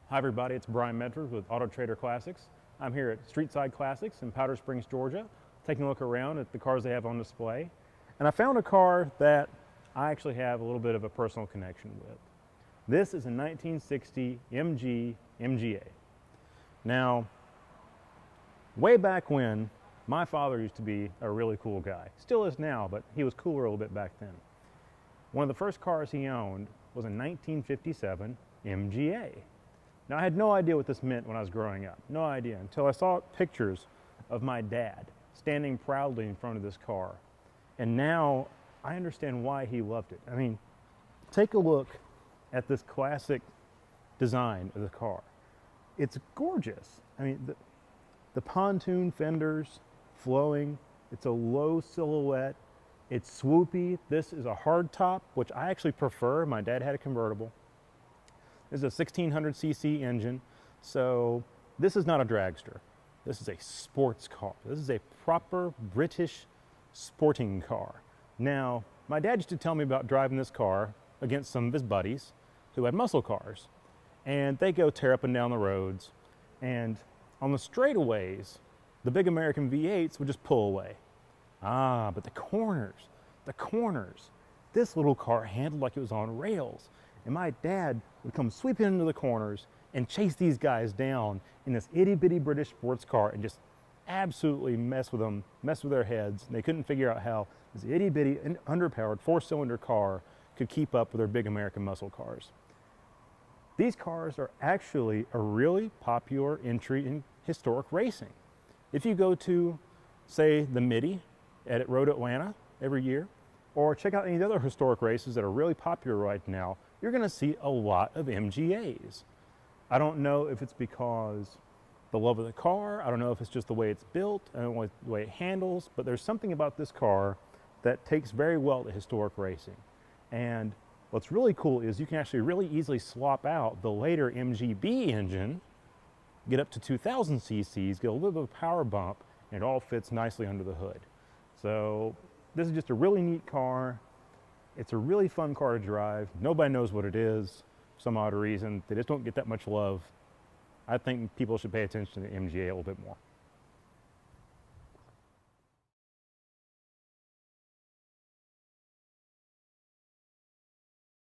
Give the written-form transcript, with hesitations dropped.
Hi everybody, it's Brian Medford with AutoTrader Classics. I'm here at Streetside Classics in Powder Springs, Georgia, taking a look around at the cars they have on display. And I found a car that I actually have a little bit of a personal connection with. This is a 1960 MG MGA. Now, way back when, my father used to be a really cool guy. Still is now, but he was cooler a little bit back then. One of the first cars he owned was a 1957 MGA. Now, I had no idea what this meant when I was growing up. No idea until I saw pictures of my dad standing proudly in front of this car. And now I understand why he loved it. I mean, take a look at this classic design of the car. It's gorgeous. I mean, the pontoon fenders flowing. It's a low silhouette. It's swoopy. This is a hardtop, which I actually prefer. My dad had a convertible. This is a 1600cc engine, so this is not a dragster. This is a sports car. This is a proper British sporting car. Now, my dad used to tell me about driving this car against some of his buddies who had muscle cars. And they go tear up and down the roads. And on the straightaways, the big American V8s would just pull away. Ah, but the corners, this little car handled like it was on rails. And my dad would come sweeping into the corners and chase these guys down in this itty-bitty British sports car and just absolutely mess with them, mess with their heads. And they couldn't figure out how this itty-bitty, underpowered, four-cylinder car could keep up with their big American muscle cars. These cars are actually a really popular entry in historic racing. If you go to, say, the Midi at Road Atlanta every year, or check out any of the other historic races that are really popular right now, you're going to see a lot of MGAs. I don't know if it's because the love of the car, I don't know if it's just the way it's built, I don't know the way it handles, but there's something about this car that takes very well to historic racing. And what's really cool is you can actually really easily swap out the later MGB engine, get up to 2000 cc's, get a little bit of a power bump, and it all fits nicely under the hood. So this is just a really neat car. It's a really fun car to drive. Nobody knows what it is for some odd reason. They just don't get that much love. I think people should pay attention to the MGA a little bit more.